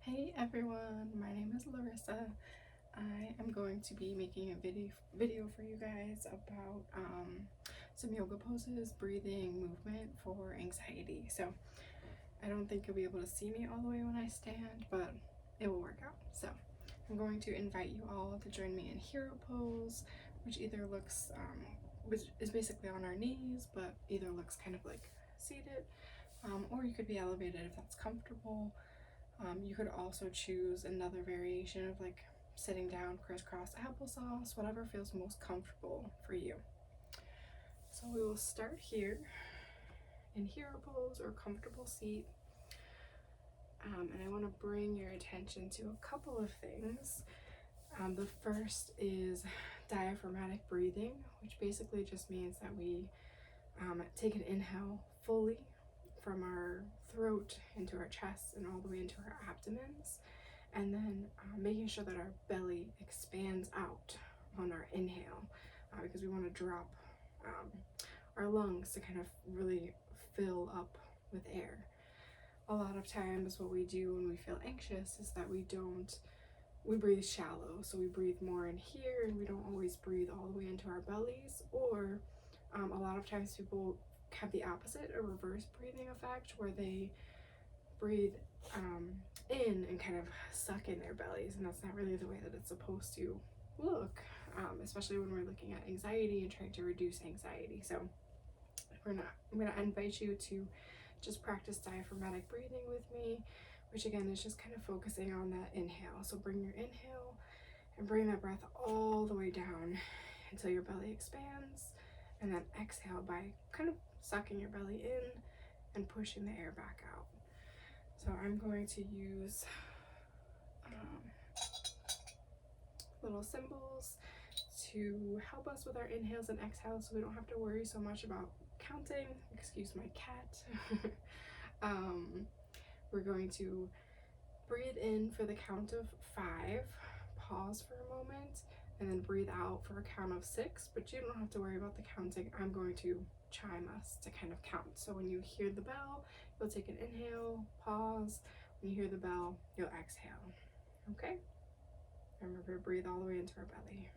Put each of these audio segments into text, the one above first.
Hey everyone, my name is Larissa. I am going to be making a video for you guys about some yoga poses, breathing, movement for anxiety. So I don't think you'll be able to see me all the way when I stand, but it will work out. So I'm going to invite you all to join me in hero pose, which either looks, which is basically on our knees, but either looks kind of like seated, or you could be elevated if that's comfortable. You could also choose another variation of like sitting down, crisscross applesauce, whatever feels most comfortable for you. So we will start here in hero pose or comfortable seat. And I want to bring your attention to a couple of things. The first is diaphragmatic breathing, which basically just means that we take an inhale fully from our throat into our chest and all the way into our abdomens, and then making sure that our belly expands out on our inhale, because we want to drop our lungs to kind of really fill up with air. A lot of times what we do when we feel anxious is that we breathe shallow, so we breathe more in here and we don't always breathe all the way into our bellies, or a lot of times people have the opposite, a reverse breathing effect, where they breathe in and kind of suck in their bellies, and that's not really the way that it's supposed to look, especially when we're looking at anxiety and trying to reduce anxiety. So I'm gonna invite you to just practice diaphragmatic breathing with me, which again is just kind of focusing on that inhale. So bring your inhale and bring that breath all the way down until your belly expands, and then exhale by kind of sucking your belly in and pushing the air back out. So I'm going to use little symbols to help us with our inhales and exhales, so we don't have to worry so much about counting. Excuse my cat. We're going to breathe in for the count of 5, pause for a moment, and then breathe out for a count of 6, but you don't have to worry about the counting. I'm going to chime us to kind of count. So when you hear the bell, you'll take an inhale, pause. When you hear the bell, you'll exhale. Okay? Remember to breathe all the way into our belly.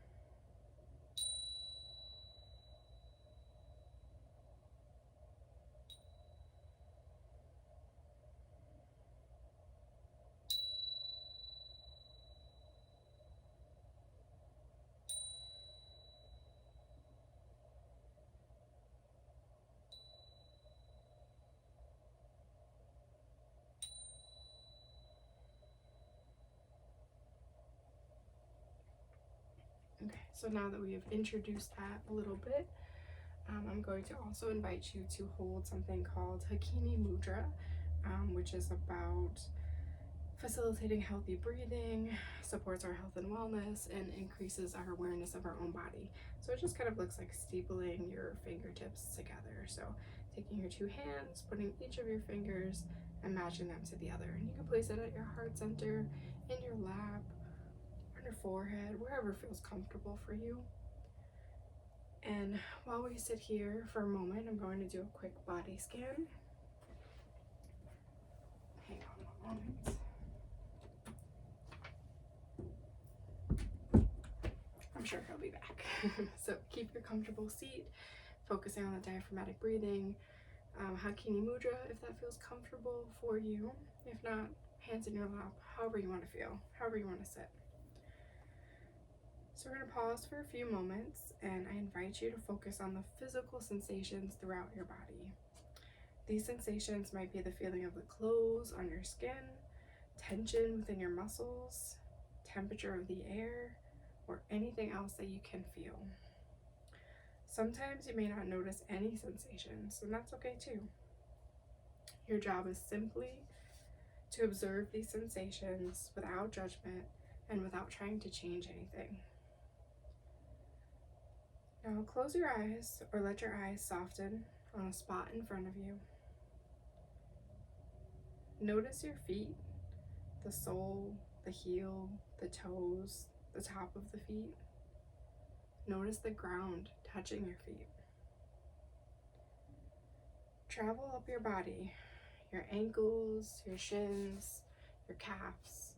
Okay, so now that we have introduced that a little bit, I'm going to also invite you to hold something called Hakini Mudra, which is about facilitating healthy breathing, supports our health and wellness, and increases our awareness of our own body. So it just kind of looks like stapling your fingertips together. So taking your 2 hands, putting each of your fingers, and matching them to the other. And you can place it at your heart center, in your lap, on your forehead, wherever feels comfortable for you. And while we sit here for a moment, I'm going to do a quick body scan. Hang on a moment. I'm sure he'll be back. So keep your comfortable seat, focusing on the diaphragmatic breathing. Hakini Mudra, if that feels comfortable for you. If not, hands in your lap, however you want to feel, however you want to sit. So we're going to pause for a few moments, and I invite you to focus on the physical sensations throughout your body. These sensations might be the feeling of the clothes on your skin, tension within your muscles, temperature of the air, or anything else that you can feel. Sometimes you may not notice any sensations, and that's okay too. Your job is simply to observe these sensations without judgment and without trying to change anything. Now close your eyes or let your eyes soften on a spot in front of you. Notice your feet, the sole, the heel, the toes, the top of the feet. Notice the ground touching your feet. Travel up your body, your ankles, your shins, your calves.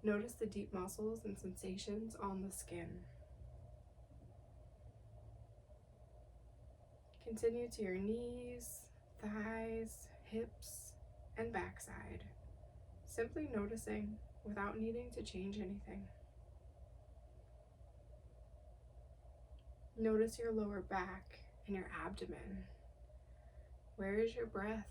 Notice the deep muscles and sensations on the skin. Continue to your knees, thighs, hips, and backside, simply noticing without needing to change anything. Notice your lower back and your abdomen. Where is your breath?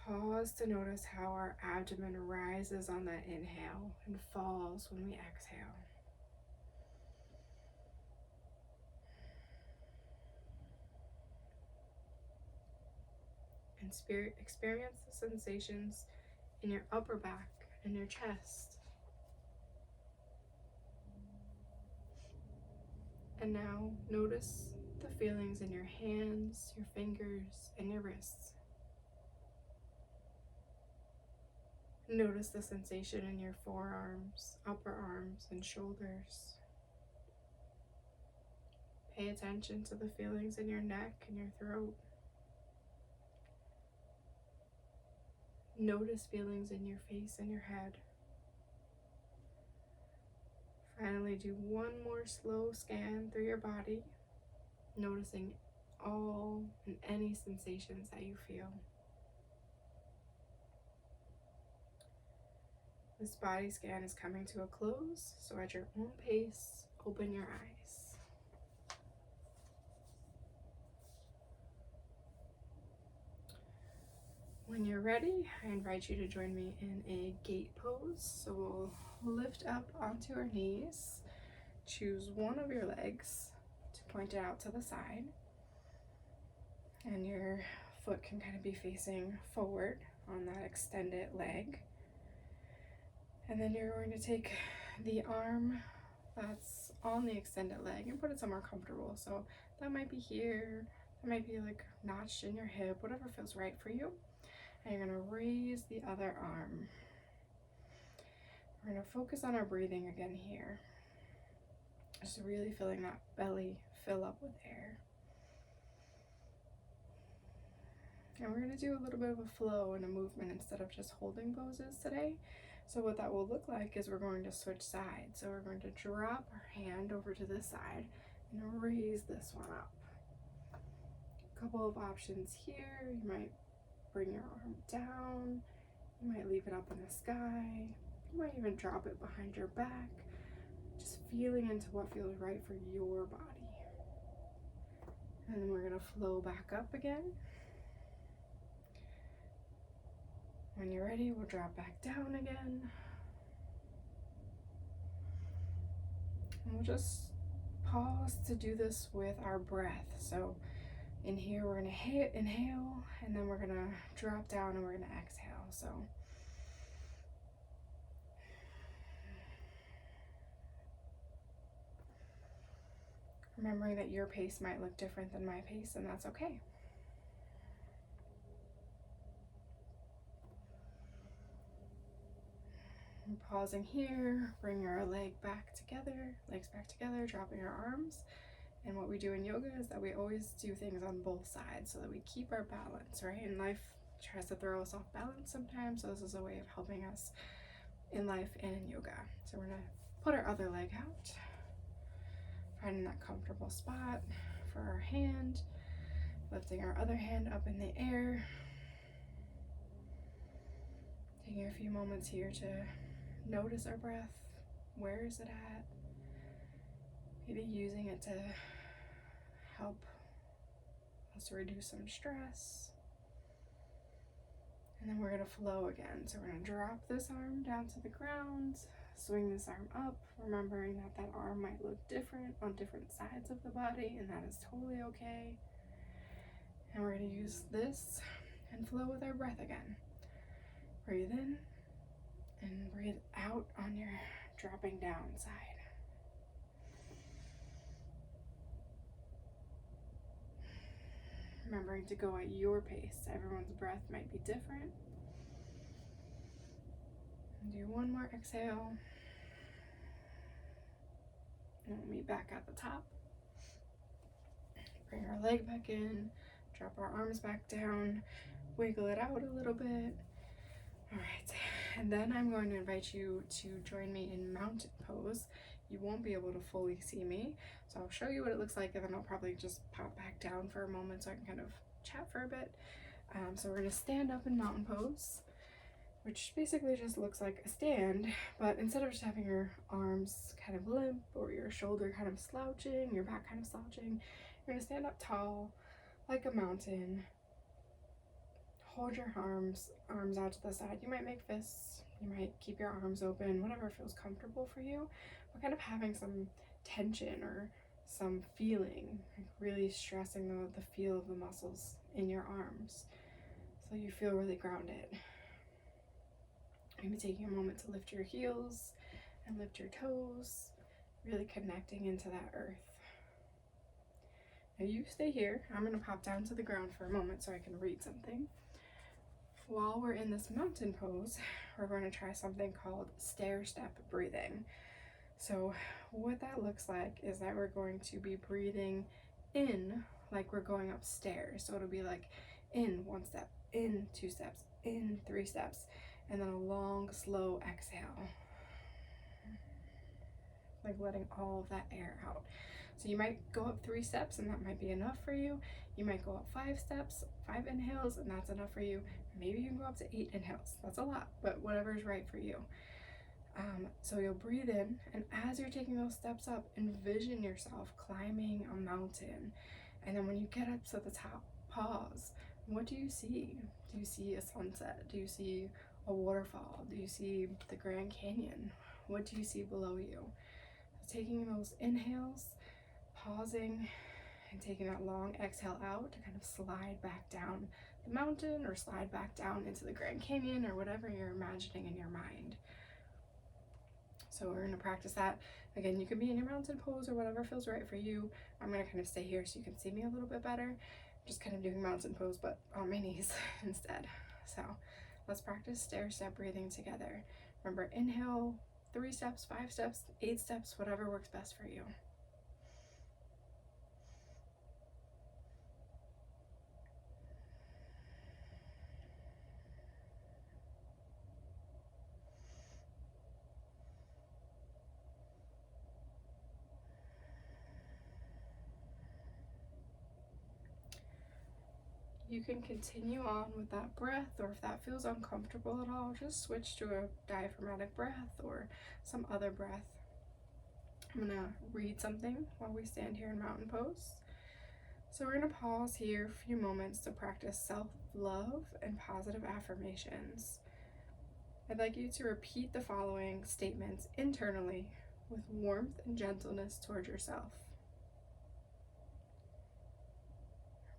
Pause to notice how our abdomen rises on that inhale and falls when we exhale. And experience the sensations in your upper back and your chest. And now notice the feelings in your hands, your fingers, and your wrists. Notice the sensation in your forearms, upper arms, and shoulders. Pay attention to the feelings in your neck and your throat. Notice feelings in your face and your head. Finally, do one more slow scan through your body, noticing all and any sensations that you feel. This body scan is coming to a close, so at your own pace, open your eyes. When you're ready, I invite you to join me in a gate pose. So we'll lift up onto our knees, choose one of your legs to point it out to the side, and your foot can kind of be facing forward on that extended leg. And then you're going to take the arm that's on the extended leg and put it somewhere comfortable. So that might be here, that might be like notched in your hip, whatever feels right for you. And you're going to raise the other arm. We're going to focus on our breathing again here. Just really feeling that belly fill up with air. And we're going to do a little bit of a flow and a movement instead of just holding poses today. So what that will look like is we're going to switch sides. So we're going to drop our hand over to this side and raise this one up. A couple of options here. You might bring your arm down. You might leave it up in the sky. You might even drop it behind your back. Just feeling into what feels right for your body. And then we're going to flow back up again. When you're ready, we'll drop back down again. And we'll just pause to do this with our breath. So in here, we're going to inhale, and then we're going to drop down and we're going to exhale. So remembering that your pace might look different than my pace, and that's okay. And pausing here, bring your legs back together, dropping our arms. And what we do in yoga is that we always do things on both sides so that we keep our balance, right? And life tries to throw us off balance sometimes, so this is a way of helping us in life and in yoga. So we're gonna put our other leg out, finding that comfortable spot for our hand, lifting our other hand up in the air. Taking a few moments here to notice our breath. Where is it at? Maybe using it to help us reduce some stress. And then we're going to flow again. So we're going to drop this arm down to the ground, swing this arm up, remembering that that arm might look different on different sides of the body, and that is totally okay. And we're going to use this and flow with our breath again. Breathe in and breathe out on your dropping down side. Remembering to go at your pace. Everyone's breath might be different. And do one more exhale. And we'll meet back at the top. Bring our leg back in, Drop our arms back down, wiggle it out a little bit. All right, and then I'm going to invite you to join me in mountain pose. You won't be able to fully see me, so I'll show you what it looks like, and then I'll probably just pop back down for a moment so I can kind of chat for a bit. So we're gonna stand up in mountain pose, which basically just looks like a stand, but instead of just having your arms kind of limp or your shoulder kind of slouching, your back kind of slouching, you're gonna stand up tall like a mountain. Hold your arms out to the side. You might make fists, you might keep your arms open, whatever feels comfortable for you, but kind of having some tension or some feeling, like really stressing the feel of the muscles in your arms so you feel really grounded. Maybe taking a moment to lift your heels and lift your toes, really connecting into that earth. Now you stay here. I'm going to pop down to the ground for a moment so I can read something. While we're in this mountain pose, we're going to try something called stair step breathing. So what that looks like is that we're going to be breathing in like we're going upstairs. So it'll be like in 1 step, in 2 steps, in 3 steps, and then a long, slow exhale. Like letting all of that air out. So you might go up 3 steps and that might be enough for you. You might go up 5 steps, 5 inhales, and that's enough for you. Maybe you can go up to 8 inhales. That's a lot, but whatever's right for you. So you'll breathe in, and as you're taking those steps up, envision yourself climbing a mountain. And then when you get up to the top, pause. What do you see? Do you see a sunset? Do you see a waterfall? Do you see the Grand Canyon? What do you see below you? Taking those inhales, pausing, and taking that long exhale out to kind of slide back down the mountain or slide back down into the Grand Canyon or whatever you're imagining in your mind. So we're going to practice that. Again, you can be in your mountain pose or whatever feels right for you. I'm going to kind of stay here so you can see me a little bit better. Just kind of doing mountain pose, but on my knees instead. So let's practice stair step breathing together. Remember, inhale 3 steps, 5 steps, 8 steps, whatever works best for you. You can continue on with that breath, or if that feels uncomfortable at all, just switch to a diaphragmatic breath or some other breath. I'm gonna read something while we stand here in mountain pose. So we're gonna pause here for a few moments to practice self-love and positive affirmations. I'd like you to repeat the following statements internally with warmth and gentleness toward yourself.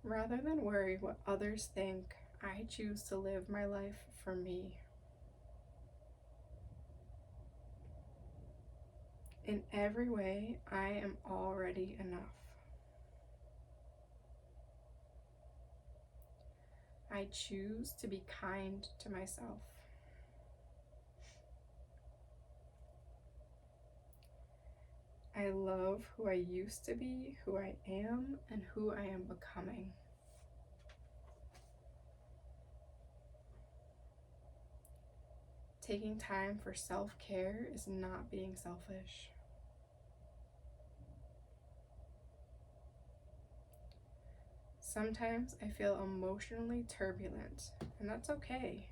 Rather than worry what others think, I choose to live my life for me. In every way, I am already enough. I choose to be kind to myself. I love who I used to be, who I am, and who I am becoming. Taking time for self-care is not being selfish. Sometimes I feel emotionally turbulent, and that's okay.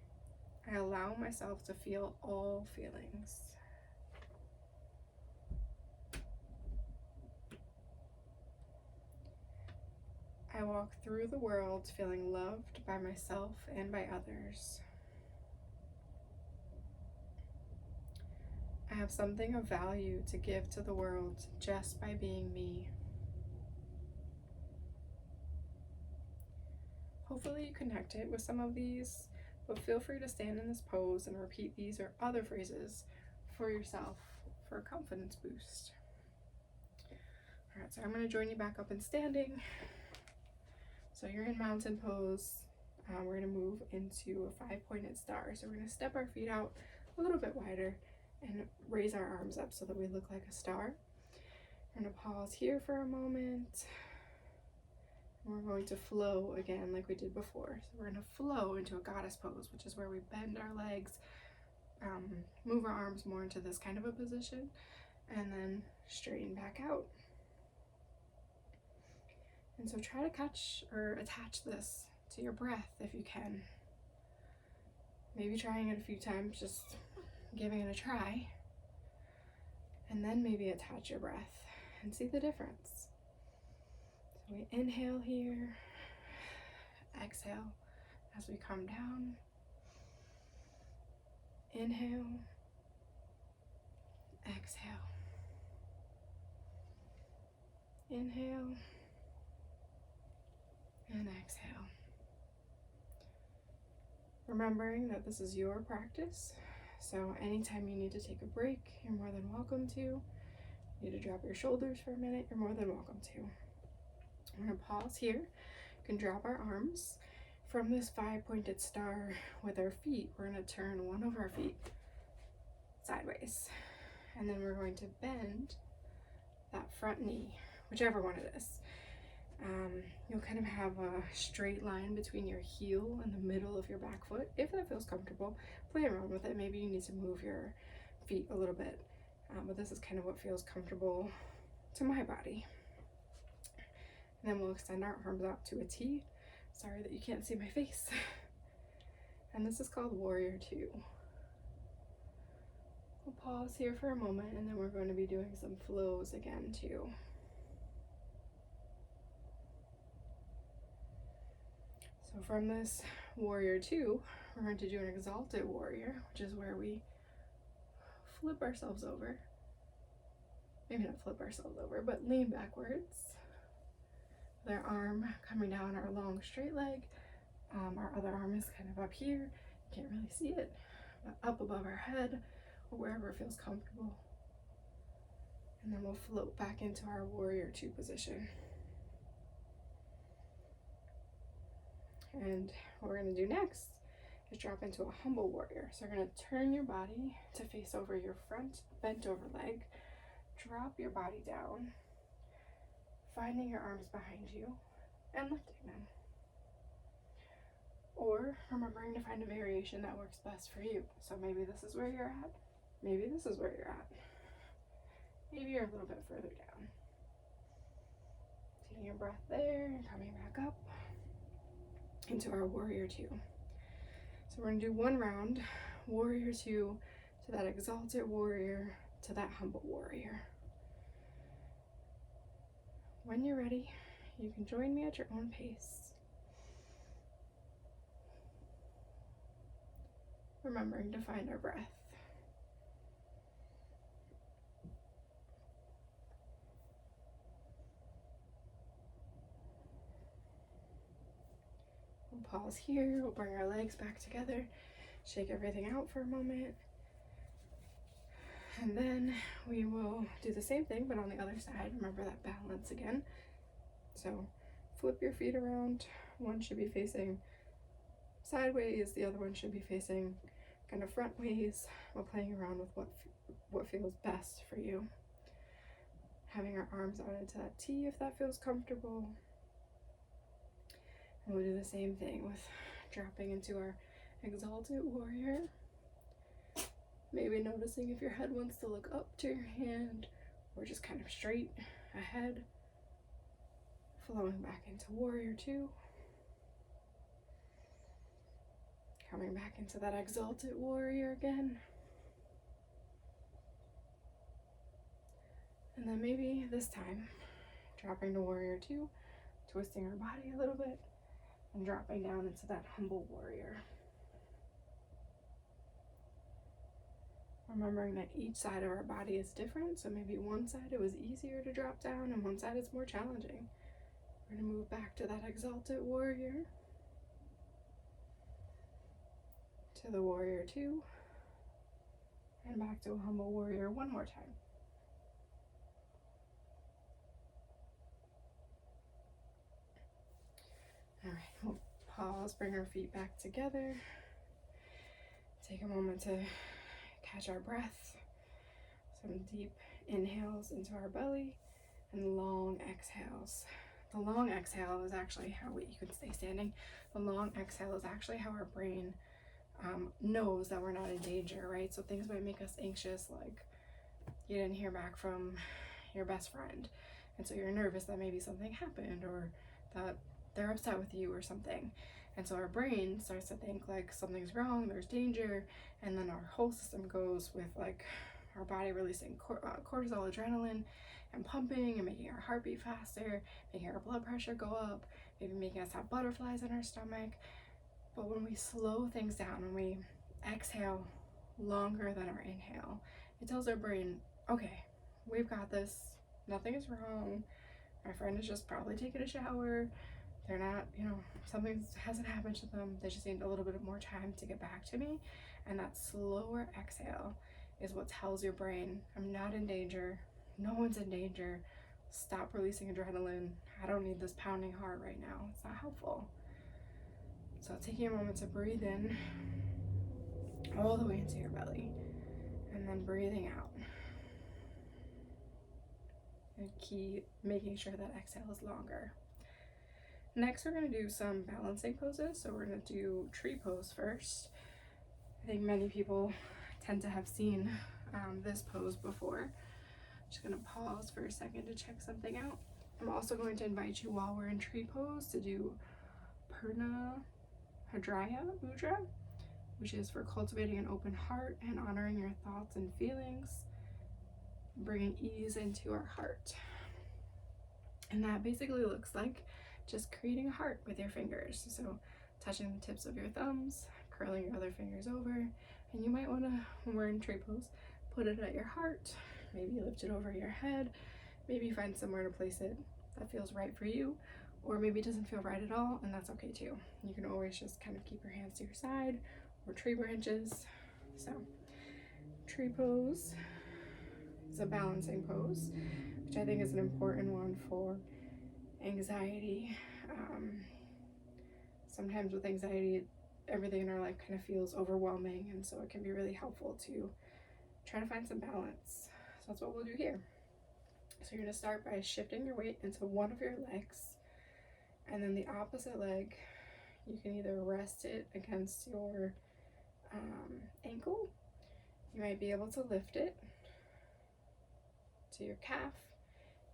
I allow myself to feel all feelings. I walk through the world feeling loved by myself and by others. I have something of value to give to the world just by being me. Hopefully you connected with some of these, but feel free to stand in this pose and repeat these or other phrases for yourself for a confidence boost. All right, so I'm going to join you back up in standing. So you're in mountain pose. We're going to move into a 5-pointed star. So we're going to step our feet out a little bit wider and raise our arms up so that we look like a star. We're going to pause here for a moment. We're going to flow again like we did before. So we're going to flow into a goddess pose, which is where we bend our legs, move our arms more into this kind of a position, and then straighten back out. And so try to catch or attach this to your breath if you can. Maybe trying it a few times, just giving it a try. And then maybe attach your breath and see the difference. So we inhale here, exhale as we come down. Inhale, exhale. Inhale and exhale. Remembering that this is your practice, so anytime you need to take a break, you're more than welcome to. You need to drop your shoulders for a minute, you're more than welcome to. We're going to pause here. You can drop our arms. From this 5-pointed star with our feet, we're going to turn one of our feet sideways. And then we're going to bend that front knee, whichever one it is. You'll kind of have a straight line between your heel and the middle of your back foot. If that feels comfortable, play around with it. Maybe you need to move your feet a little bit, but this is kind of what feels comfortable to my body. And then we'll extend our arms out to a T. Sorry that you can't see my face. And this is called Warrior Two. We'll pause here for a moment, and then we're going to be doing some flows again too. So from this Warrior Two, we're going to do an Exalted Warrior, which is where we flip ourselves over. Maybe not flip ourselves over, but lean backwards. With our arm coming down our long straight leg. Our other arm is kind of up here. You can't really see it, but up above our head or wherever it feels comfortable. And then we'll float back into our Warrior Two position. And what we're going to do next is drop into a Humble Warrior. So you're going to turn your body to face over your front bent over leg. Drop your body down, finding your arms behind you and lifting them. Or remembering to find a variation that works best for you. So maybe this is where you're at. Maybe this is where you're at. Maybe you're a little bit further down. Taking your breath there and coming back up into our Warrior Two. So we're going to do one round, Warrior Two to that Exalted Warrior to that Humble Warrior. When you're ready, you can join me at your own pace. Remembering to find our breath. We'll pause here, we'll bring our legs back together, shake everything out for a moment. And then we will do the same thing, but on the other side. Remember that balance again. So flip your feet around. One should be facing sideways, the other one should be facing kind of front ways, while playing around with what feels best for you. Having our arms out into that T if that feels comfortable. And we'll do the same thing with dropping into our Exalted Warrior. Maybe noticing if your head wants to look up to your hand or just kind of straight ahead. Flowing back into Warrior Two. Coming back into that Exalted Warrior again. And then maybe this time, dropping to Warrior Two, twisting our body a little bit, and dropping down into that Humble Warrior. Remembering that each side of our body is different, so maybe one side it was easier to drop down and one side it's more challenging. We're going to move back to that Exalted Warrior, to the Warrior Two, and back to a Humble Warrior one more time. All right, we'll pause, bring our feet back together, take a moment to catch our breath, some deep inhales into our belly and long exhales the long exhale is actually how you can stay standing. The long exhale is actually how our brain knows that we're not in danger, right? So things might make us anxious, like you didn't hear back from your best friend, and so you're nervous that maybe something happened or that they're upset with you or something. And so our brain starts to think like something's wrong, there's danger, and then our whole system goes with like our body releasing cortisol, adrenaline, and pumping and making our heart beat faster, making our blood pressure go up, maybe making us have butterflies in our stomach. But when we slow things down, when we exhale longer than our inhale, it tells our brain, okay, we've got this, nothing is wrong, my friend is just probably taking a shower, they're not, something hasn't happened to them, they just need a little bit more time to get back to me. And that slower exhale is what tells your brain, I'm not in danger, no one's in danger, stop releasing adrenaline, I don't need this pounding heart right now, it's not helpful. So taking a moment to breathe in all the way into your belly, and then breathing out. And keep making sure that exhale is longer. Next, we're going to do some balancing poses. So we're going to do tree pose first. I think many people tend to have seen this pose before. Just going to pause for a second to check something out. I'm also going to invite you, while we're in tree pose, to do Purna Hadraya Mudra, which is for cultivating an open heart and honoring your thoughts and feelings, bringing ease into our heart. And that basically looks like just creating a heart with your fingers. So touching the tips of your thumbs, curling your other fingers over, and you might want to, when we're in tree pose, put it at your heart, maybe lift it over your head, maybe find somewhere to place it that feels right for you, or maybe it doesn't feel right at all, and that's okay too. You can always just kind of keep your hands to your side or tree branches. So tree pose is a balancing pose, which I think is an important one for anxiety. Sometimes with anxiety, everything in our life kind of feels overwhelming, and so it can be really helpful to try to find some balance. So that's what we'll do here. So you're going to start by shifting your weight into one of your legs, and then the opposite leg, you can either rest it against your ankle, you might be able to lift it to your calf,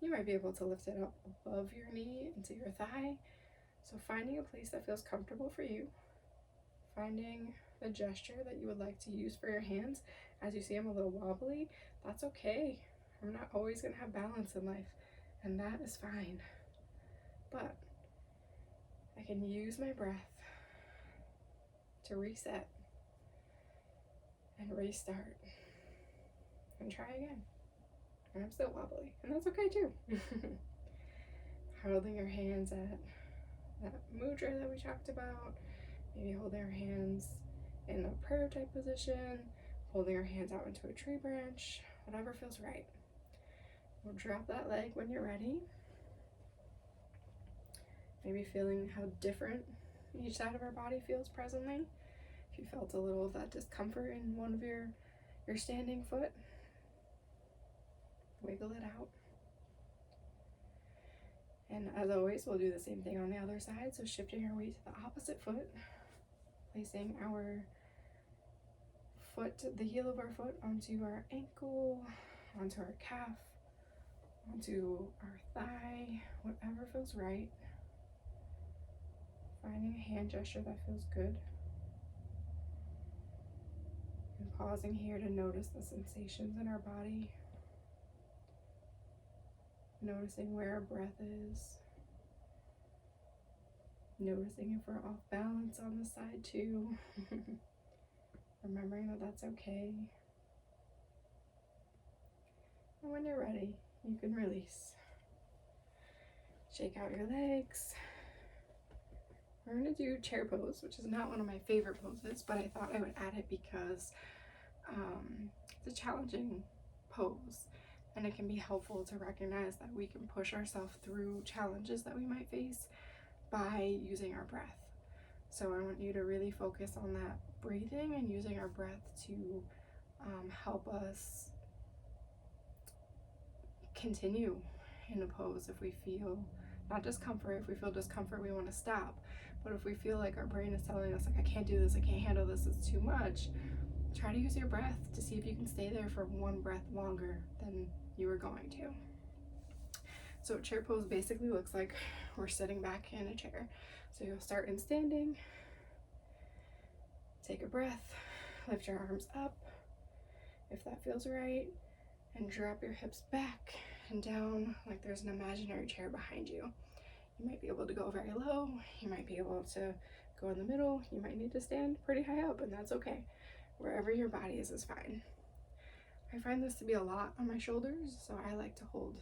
you might be able to lift it up above your knee into your thigh. So finding a place that feels comfortable for you, finding the gesture that you would like to use for your hands. As you see, I'm a little wobbly, that's okay. I'm not always going to have balance in life, and that is fine. But I can use my breath to reset and restart and try again. And I'm still wobbly, and that's okay too. Holding your hands at that mudra that we talked about, maybe holding our hands in a prayer type position, holding our hands out into a tree branch, whatever feels right. We'll drop that leg when you're ready. Maybe feeling how different each side of our body feels presently. If you felt a little of that discomfort in one of your standing foot, wiggle it out. And as always, we'll do the same thing on the other side. So shifting our weight to the opposite foot, placing our foot, the heel of our foot onto our ankle, onto our calf, onto our thigh, whatever feels right. Finding a hand gesture that feels good. And pausing here to notice the sensations in our body. Noticing where our breath is. Noticing if we're off balance on the side too. Remembering that that's okay. And when you're ready, you can release. Shake out your legs. We're going to do chair pose, which is not one of my favorite poses, but I thought I would add it because it's a challenging pose, and it can be helpful to recognize that we can push ourselves through challenges that we might face by using our breath. So I want you to really focus on that breathing and using our breath to help us continue in a pose if we feel not discomfort. If we feel discomfort, we want to stop. But if we feel like our brain is telling us, like, I can't do this, I can't handle this, it's too much, try to use your breath to see if you can stay there for one breath longer than you were going to. So chair pose basically looks like we're sitting back in a chair. So you'll start in standing, take a breath, lift your arms up if that feels right, and drop your hips back and down like there's an imaginary chair behind you. You might be able to go very low, you might be able to go in the middle, you might need to stand pretty high up, and that's okay. Wherever your body is fine. I find this to be a lot on my shoulders, so I like to hold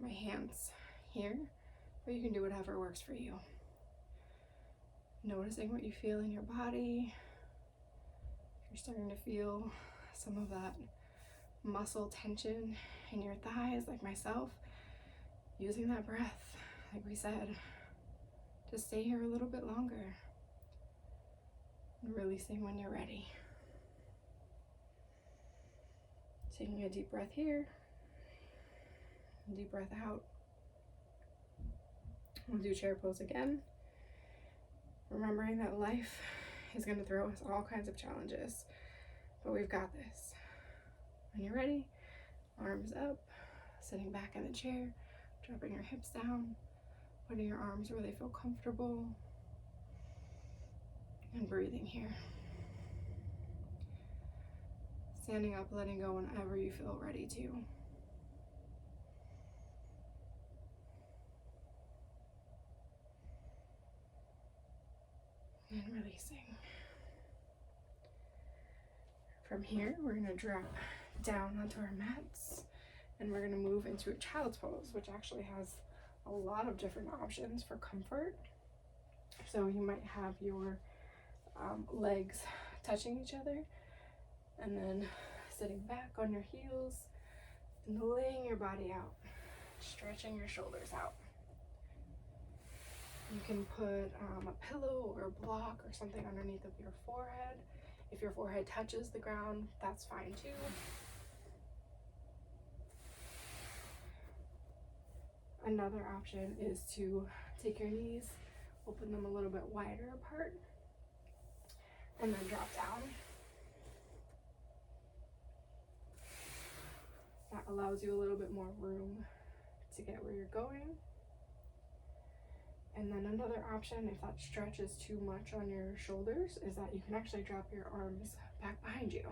my hands here, but you can do whatever works for you. Noticing what you feel in your body. If you're starting to feel some of that muscle tension in your thighs, like myself, using that breath, like we said, to stay here a little bit longer, and releasing when you're ready. Taking a deep breath here, deep breath out. We'll do chair pose again. Remembering that life is going to throw us all kinds of challenges, but we've got this. When you're ready, arms up, sitting back in the chair, dropping your hips down, putting your arms where they feel comfortable, and breathing here. Standing up, letting go whenever you feel ready to. And releasing. From here, we're going to drop down onto our mats, and we're going to move into a child's pose, which actually has a lot of different options for comfort. So you might have your legs touching each other, and then sitting back on your heels and laying your body out, stretching your shoulders out. You can put a pillow or a block or something underneath of your forehead. If your forehead touches the ground, that's fine too. Another option is to take your knees, open them a little bit wider apart, and then drop down. That allows you a little bit more room to get where you're going. And then another option, if that stretches too much on your shoulders, is that you can actually drop your arms back behind you.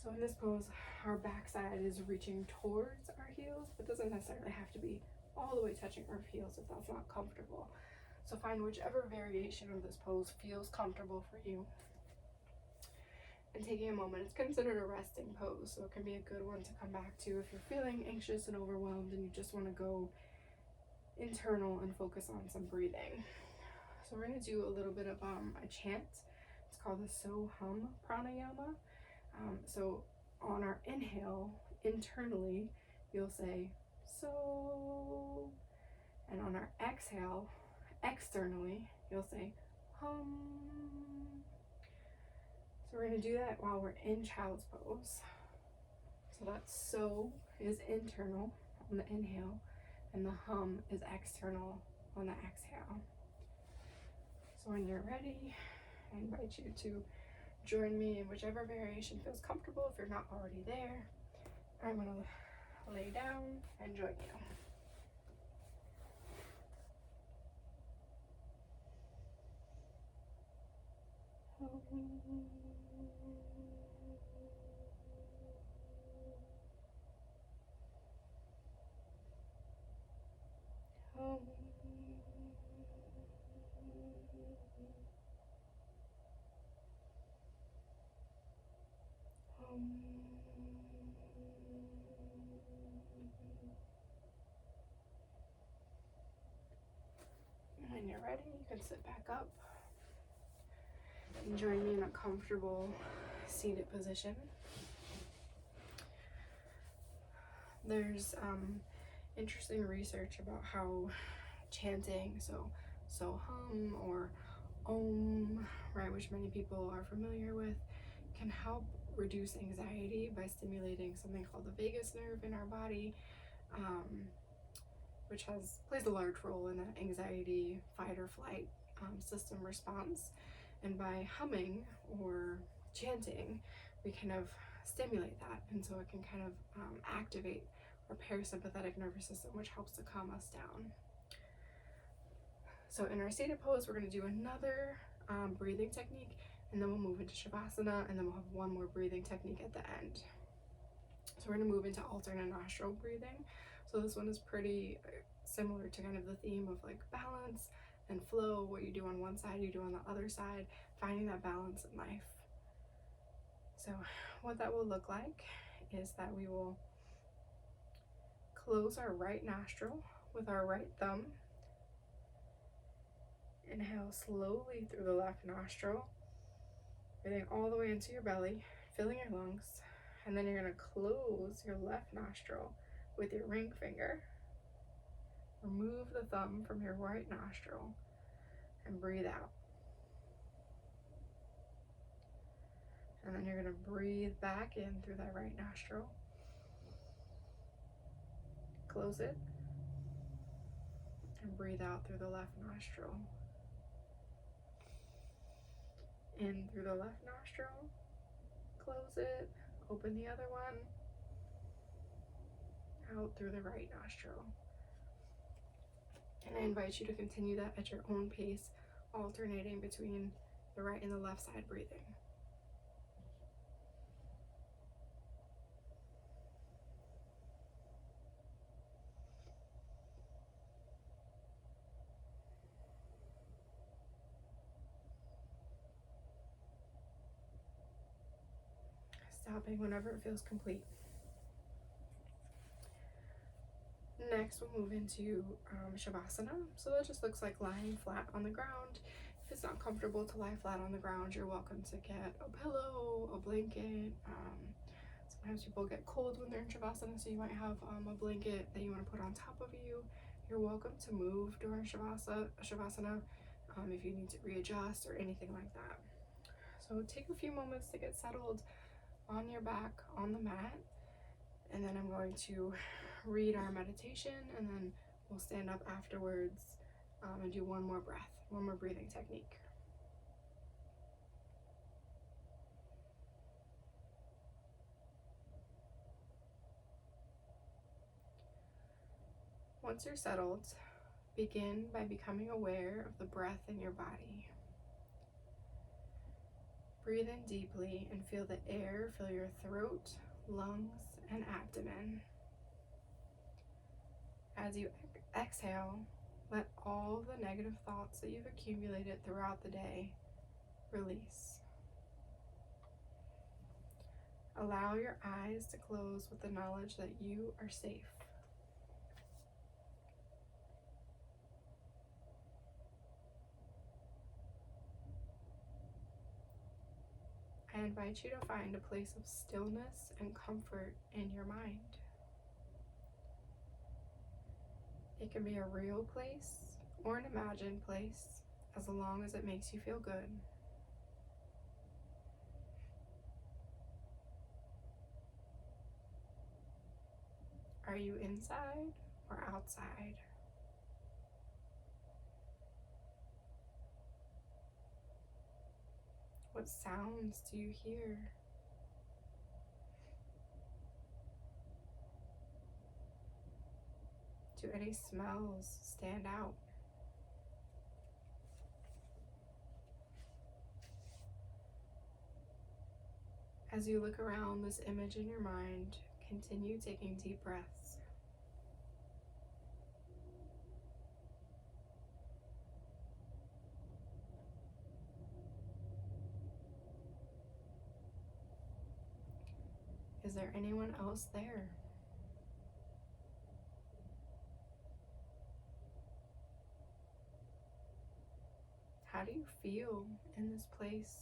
So in this pose, our backside is reaching towards our heels, but doesn't necessarily have to be all the way touching our heels if that's not comfortable. So find whichever variation of this pose feels comfortable for you. And taking a moment, it's considered a resting pose, so it can be a good one to come back to if you're feeling anxious and overwhelmed and you just want to go internal and focus on some breathing. So we're going to do a little bit of a chant. It's called the So Hum Pranayama. So on our inhale, internally, you'll say so, and on our exhale, externally, you'll say hum. So we're going to do that while we're in child's pose. So that so is internal on the inhale, and the hum is external on the exhale. So when you're ready, I invite you to join me in whichever variation feels comfortable. If you're not already there, I'm going to lay down and join you. When you're ready, you can sit back up and join me in a comfortable seated position. There's interesting research about how chanting, so hum or om, right, which many people are familiar with, can help reduce anxiety by stimulating something called the vagus nerve in our body, which plays a large role in the anxiety fight or flight system response. And by humming or chanting, we kind of stimulate that, and so it can kind of activate our parasympathetic nervous system, which helps to calm us down. So in our seated pose, we're going to do another breathing technique, and then we'll move into Shavasana, and then we'll have one more breathing technique at the end. So we're going to move into alternate nostril breathing. So this one is pretty similar to kind of the theme of like balance and flow. What you do on one side, you do on the other side, finding that balance in life. So what that will look like is that we will close our right nostril with our right thumb. Inhale slowly through the left nostril, breathing all the way into your belly, filling your lungs. And then you're going to close your left nostril with your ring finger. Remove the thumb from your right nostril and breathe out. And then you're going to breathe back in through that right nostril. Close it. And breathe out through the left nostril. In through the left nostril. Close it. Open the other one. Out through the right nostril. And I invite you to continue that at your own pace, alternating between the right and the left side breathing. Stopping whenever it feels complete. Next, we'll move into Shavasana. So that just looks like lying flat on the ground. If it's not comfortable to lie flat on the ground, you're welcome to get a pillow, a blanket. Sometimes people get cold when they're in Shavasana, so you might have a blanket that you want to put on top of you. You're welcome to move during Shavasana if you need to readjust or anything like that. So take a few moments to get settled on your back on the mat, and then I'm going to read our meditation, and then we'll stand up afterwards and do one more breathing technique. Once you're settled, begin by becoming aware of the breath in your body. Breathe in deeply and feel the air fill your throat, lungs, and abdomen. As you exhale, let all the negative thoughts that you've accumulated throughout the day release. Allow your eyes to close with the knowledge that you are safe. I invite you to find a place of stillness and comfort in your mind. It can be a real place or an imagined place, as long as it makes you feel good. Are you inside or outside? What sounds do you hear? Do any smells stand out? As you look around this image in your mind, continue taking deep breaths. Is there anyone else there? How do you feel in this place?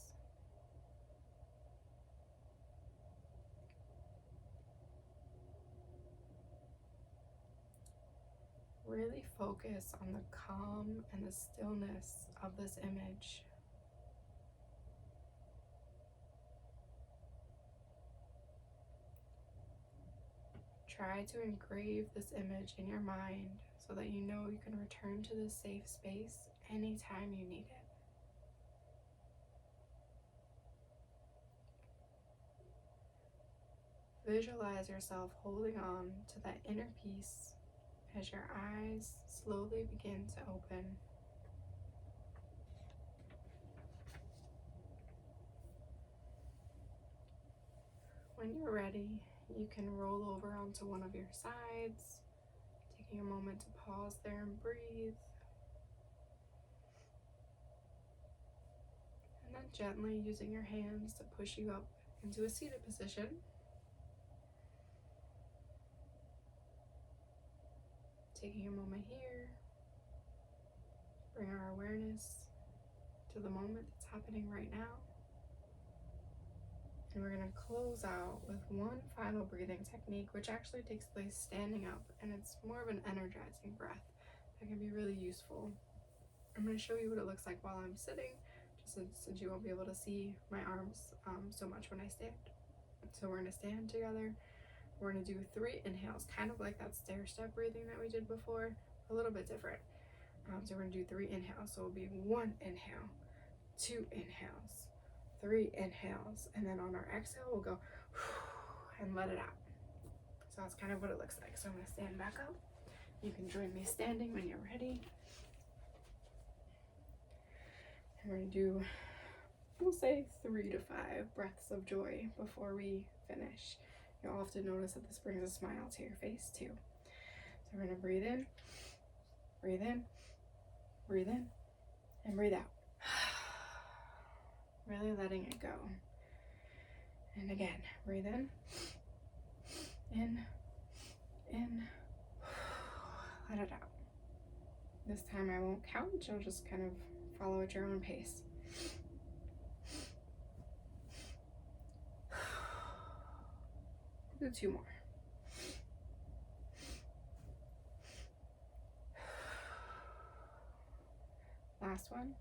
Really focus on the calm and the stillness of this image. try to engrave this image in your mind so that you know you can return to this safe space anytime you need it. Visualize yourself holding on to that inner peace as your eyes slowly begin to open. When you're ready, you can roll over onto one of your sides, taking a moment to pause there and breathe. And then gently using your hands to push you up into a seated position. Taking a moment here, bring our awareness to the moment that's happening right now. And we're going to close out with one final breathing technique, which actually takes place standing up, and it's more of an energizing breath that can be really useful. I'm going to show you what it looks like while I'm sitting, just since you won't be able to see my arms so much when I stand. So we're going to stand together. We're going to do 3 inhales, kind of like that stair-step breathing that we did before, a little bit different. So we're going to do 3 inhales. So it'll be 1 inhale, 2 inhales, 3 inhales, and then on our exhale we'll go and let it out. So that's kind of what it looks like. So I'm going to stand back up. You can join me standing when you're ready. And we're going to do, we'll say 3 to 5 breaths of joy before we finish. You'll often notice that this brings a smile to your face too. So we're going to breathe in, breathe in, breathe in, and breathe out. Really letting it go. And again, breathe in, let it out. This time I won't count, you'll just kind of follow at your own pace. Do 2 more. Last one.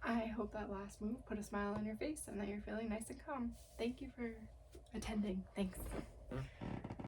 I hope that last move put a smile on your face and that you're feeling nice and calm. Thank you for attending. Thanks.